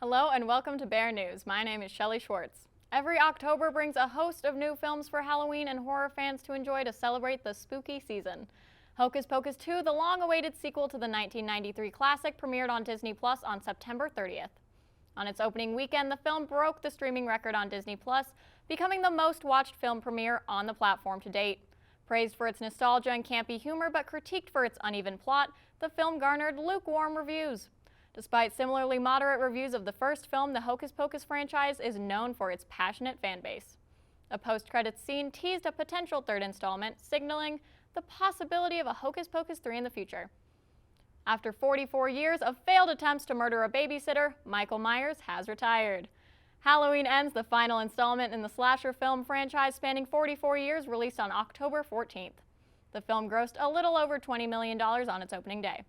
Hello and welcome to Bear News. My name is Shelly Schwartz. Every October brings a host of new films for Halloween and horror fans to enjoy to celebrate the spooky season. Hocus Pocus 2, the long-awaited sequel to the 1993 classic, premiered on Disney Plus on September 30th. On its opening weekend, the film broke the streaming record on Disney Plus, becoming the most-watched film premiere on the platform to date. Praised for its nostalgia and campy humor, but critiqued for its uneven plot, the film garnered lukewarm reviews. Despite similarly moderate reviews of the first film, the Hocus Pocus franchise is known for its passionate fan base. A post-credits scene teased a potential third installment, signaling the possibility of a Hocus Pocus 3 in the future. After 44 years of failed attempts to murder a babysitter, Michael Myers has retired. Halloween Ends, the final installment in the slasher film franchise spanning 44 years, released on October 14th. The film grossed a little over $20 million on its opening day.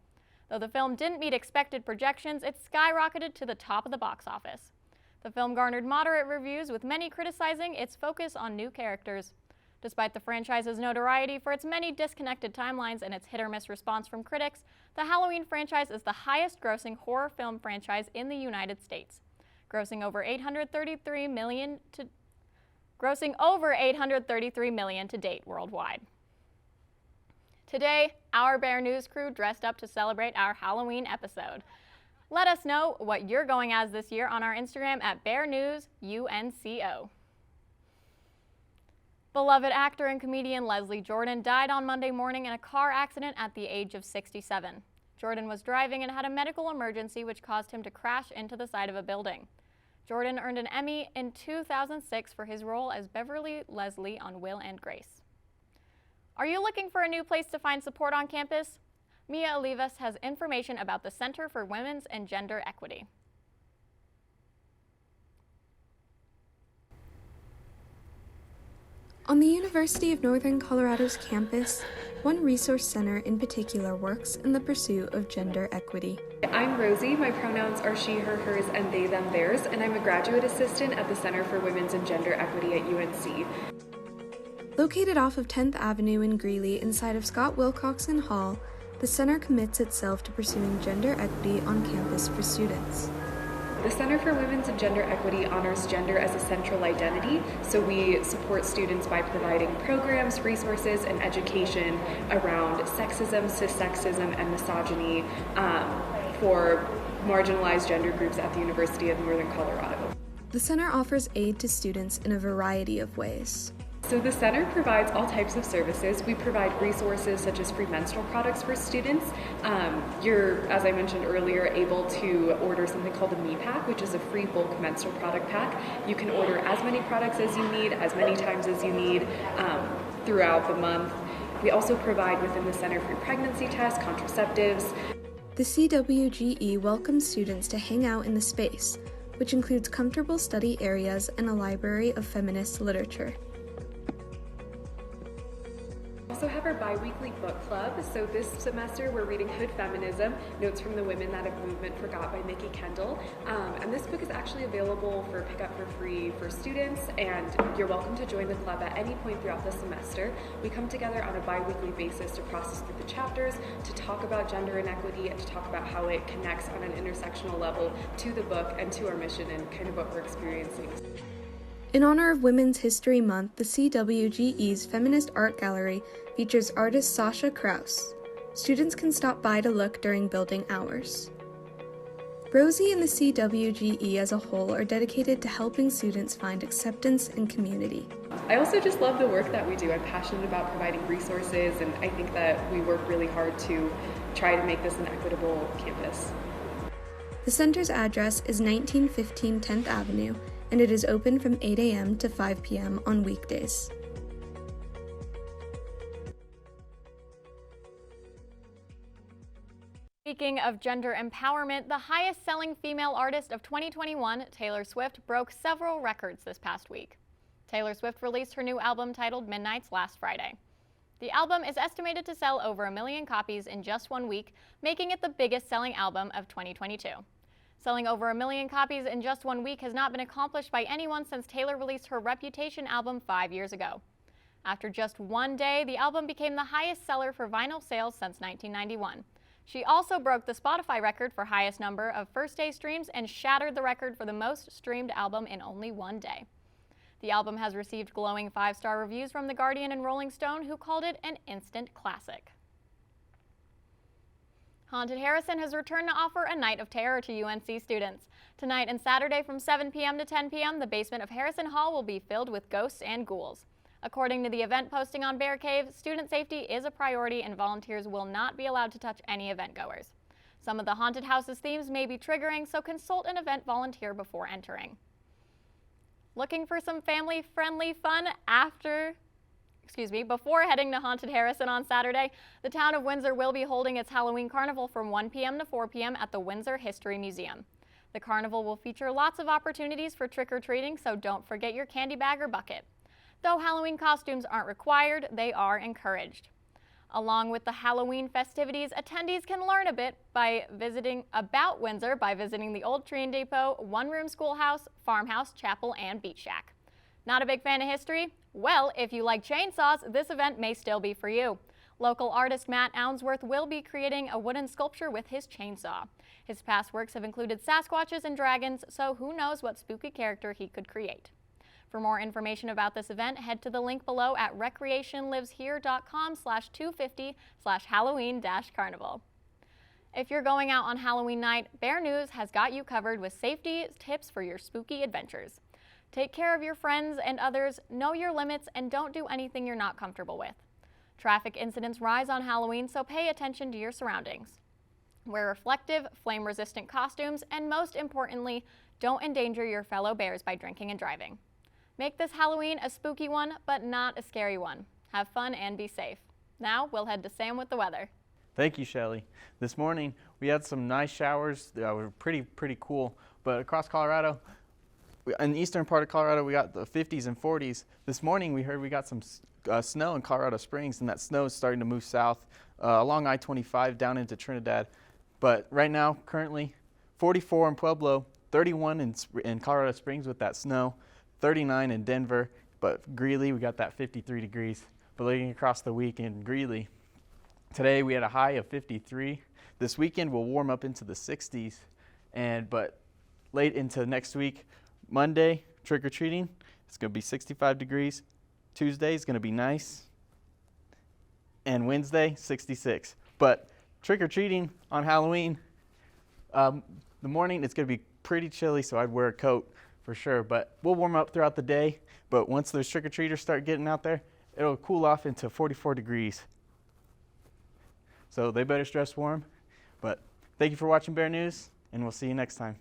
Though the film didn't meet expected projections, it skyrocketed to the top of the box office. The film garnered moderate reviews, with many criticizing its focus on new characters. Despite the franchise's notoriety for its many disconnected timelines and its hit-or-miss response from critics, the Halloween franchise is the highest-grossing horror film franchise in the United States, grossing over $833 million to date worldwide. Today, our Bear News crew dressed up to celebrate our Halloween episode. Let us know what you're going as this year on our Instagram at BearNewsUNCO. Beloved actor and comedian Leslie Jordan died on Monday morning in a car accident at the age of 67. Jordan was driving and had a medical emergency which caused him to crash into the side of a building. Jordan earned an Emmy in 2006 for his role as Beverly Leslie on Will and Grace. Are you looking for a new place to find support on campus? Mia Olivas has information about the Center for Women's and Gender Equity. On the University of Northern Colorado's campus, one resource center in particular works in the pursuit of gender equity. I'm Rosie. My pronouns are she, her, hers, and they, them, theirs, and I'm a graduate assistant at the Center for Women's and Gender Equity at UNC. Located off of 10th Avenue in Greeley inside of Scott Wilcoxon Hall, the center commits itself to pursuing gender equity on campus for students. The Center for Women's and Gender Equity honors gender as a central identity, so we support students by providing programs, resources, and education around sexism, cissexism, and misogyny for marginalized gender groups at the University of Northern Colorado. The center offers aid to students in a variety of ways. So the center provides all types of services. We provide resources such as free menstrual products for students. You're, as I mentioned earlier, able to order something called a Me Pack, which is a free bulk menstrual product pack. You can order as many products as you need, as many times as you need throughout the month. We also provide within the center free pregnancy tests, contraceptives. The CWGE welcomes students to hang out in the space, which includes comfortable study areas and a library of feminist literature. We also have our bi-weekly book club. So this semester we're reading Hood Feminism, Notes from the Women That a Movement Forgot by Nikki Kendall. And this book is actually available for pickup for free for students, and you're welcome to join the club at any point throughout the semester. We come together on a bi-weekly basis to process through the chapters, to talk about gender inequity, and to talk about how it connects on an intersectional level to the book and to our mission and kind of what we're experiencing. In honor of Women's History Month, the CWGE's Feminist Art Gallery features artist Sasha Kraus. Students can stop by to look during building hours. Rosie and the CWGE as a whole are dedicated to helping students find acceptance and community. I also just love the work that we do. I'm passionate about providing resources, and I think that we work really hard to try to make this an equitable campus. The center's address is 1915 10th Avenue, and it is open from 8 a.m. to 5 p.m. on weekdays. Speaking of gender empowerment, the highest-selling female artist of 2021, Taylor Swift, broke several records this past week. Taylor Swift released her new album titled Midnights last Friday. The album is estimated to sell over 1 million copies in just 1 week, making it the biggest-selling album of 2022. Selling over 1 million copies in just 1 week has not been accomplished by anyone since Taylor released her Reputation album 5 years ago. After just 1 day, the album became the highest seller for vinyl sales since 1991. She also broke the Spotify record for highest number of first-day streams and shattered the record for the most streamed album in only one day. The album has received glowing 5-star reviews from The Guardian and Rolling Stone, who called it an instant classic. Haunted Harrison has returned to offer a night of terror to UNC students. Tonight and Saturday from 7 p.m. to 10 p.m., the basement of Harrison Hall will be filled with ghosts and ghouls. According to the event posting on Bear Cave, student safety is a priority and volunteers will not be allowed to touch any event goers. Some of the haunted house's themes may be triggering, so consult an event volunteer before entering. Looking for some family-friendly fun before heading to Haunted Harrison on Saturday, the town of Windsor will be holding its Halloween Carnival from 1 p.m. to 4 p.m. at the Windsor History Museum. The carnival will feature lots of opportunities for trick-or-treating, so don't forget your candy bag or bucket. Though Halloween costumes aren't required, they are encouraged. Along with the Halloween festivities, attendees can learn a bit about Windsor by visiting the old train depot, one-room schoolhouse, farmhouse, chapel, and beach shack. Not a big fan of history? Well, if you like chainsaws, this event may still be for you. Local artist Matt Ounsworth will be creating a wooden sculpture with his chainsaw. His past works have included Sasquatches and dragons, so who knows what spooky character he could create. For more information about this event, head to the link below at recreationliveshere.com/250/Halloween-Carnival. If you're going out on Halloween night, Bear News has got you covered with safety tips for your spooky adventures. Take care of your friends and others, know your limits, and don't do anything you're not comfortable with. Traffic incidents rise on Halloween, so pay attention to your surroundings. Wear reflective, flame-resistant costumes, and most importantly, don't endanger your fellow bears by drinking and driving. Make this Halloween a spooky one, but not a scary one. Have fun and be safe. Now, we'll head to Sam with the weather. Thank you, Shelly. This morning, we had some nice showers that were pretty cool, but across Colorado, in the eastern part of Colorado, we got the 50s and 40s. This morning, we heard we got some snow in Colorado Springs, and that snow is starting to move south along I-25 down into Trinidad. But right now, currently, 44 in Pueblo, 31 in Colorado Springs with that snow, 39 in Denver, but Greeley, we got that 53 degrees. But looking across the week in Greeley, today we had a high of 53. This weekend we'll warm up into the 60s, but late into next week, Monday, trick-or-treating, it's going to be 65 degrees. Tuesday is going to be nice. And Wednesday, 66. But trick-or-treating on Halloween, the morning it's going to be pretty chilly, so I'd wear a coat for sure. But we'll warm up throughout the day. But once those trick-or-treaters start getting out there, it'll cool off into 44 degrees. So they better dress warm. But thank you for watching Bear News, and we'll see you next time.